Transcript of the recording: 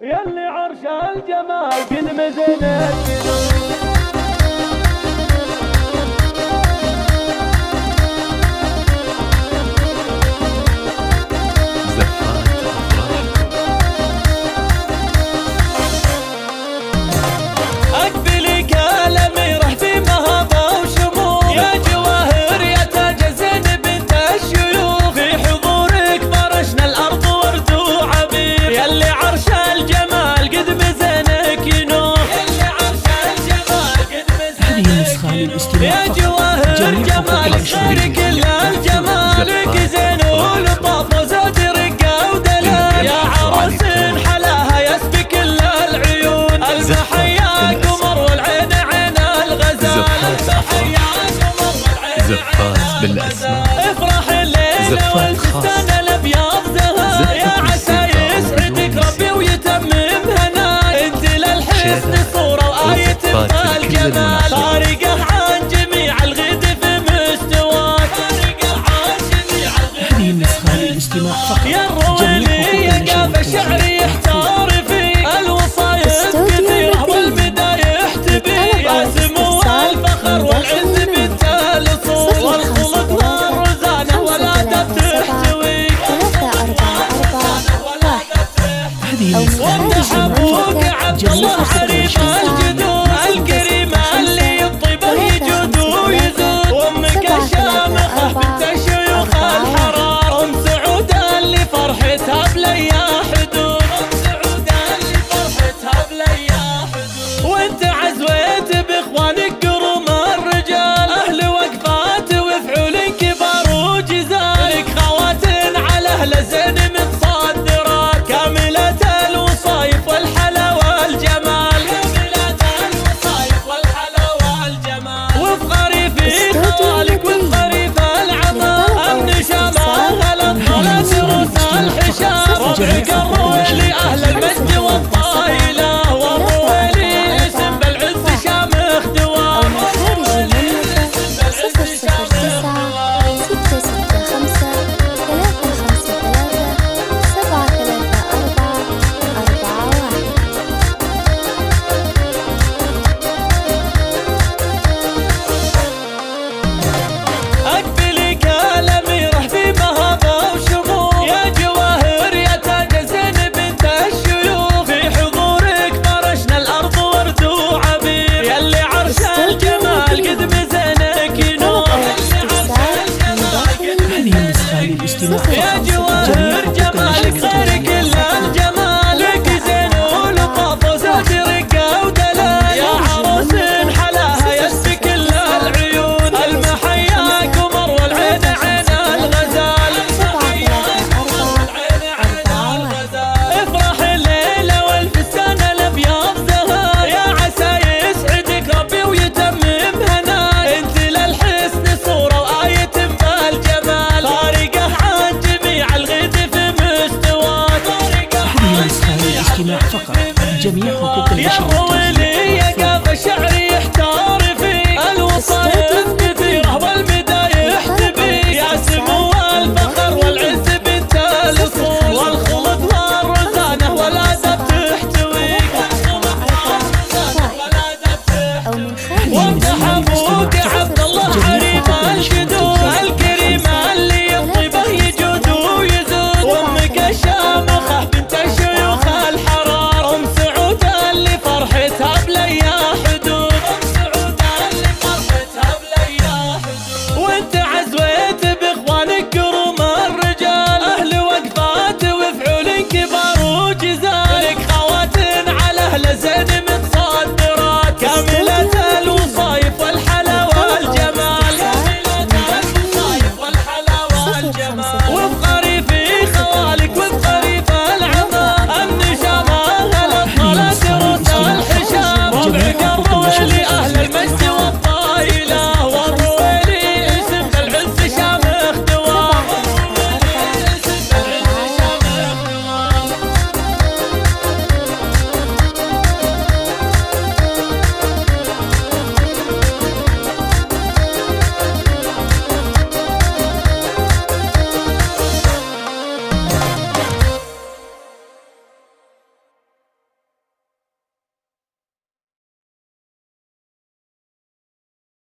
يلي عرش الجمال قد مزنت يا جواهر جمالك خير كل الجمالك زين ولطاف وزاد رقة ودلال يا عروس حلاها يسبي كل العيون المحيا قمر والعين عين الغزال المحيا قمر والعين عين الغزال افرح الليلة والفستان الابيض زهر يا عسى يسعدك ربي ويتمم هناك انت للحسن صورة وآية الجمال فارقة عن جميع الغد في مستواك فارقة عن جميع الغد هذه النسخة للاستماع فقط. يا الرويلي يا قاف الشعر يحتار فيك الوصايف كثيرة والمدايح تبي يا سمو الفخر والعز بنت الاصول والخلق والرزانة والادب تحتويك هذه النسخة وابوك عبد الله حريف الجدود الكريم اللي الطيب يجود ويزود وامك الشامخة بنت الشيوخ الحرار ام سعود اللي فرحتها بليا حدود ام سعود اللي فرحتها بليا حدود وانت عزويت باخوانك قروم الرجال اهل وقفات وفعول كبار وجزال لك خوات على اهل زين متصدرات كاملة الوصايف والحلا والجمال كاملة الوصايف والحلا والجمال وافخري في خوالك وافخري في العمال امن شمال الابطال دروس الحشام ربعك الرويلي اهل المجد والطايله والرويلي اسم بالعز شامخ دوام الرويلي اسم بالعز شامخ دوام 665 353 734 اقبلي كلامي رح في مهابه وشموخ يا جواهر يا تاج زين بنت الشيوخ في حضورك فرشنا الارض ورد وعبير يلي عرش الجمال قد مزنك ينور هذه النسخة للاستماع يا فقط. جواهر جمالك غير كل الجمال لك زين ولطاف وزاد رقة ودلال يا عروس حلاها يسبي كل العيون المحيا قمر والعين عين الغزال المحيا قمر والعين عين الغزال افرح الليلة والفستان الابيض زهر يا عسى يسعدك ربي ويتمم هناك انت للحسن صورة وآية بالجمال فارقة عن جميع الغد في مستواك فارقة هذه عن النسخة جميع للاستماع الغد فقط. في جميع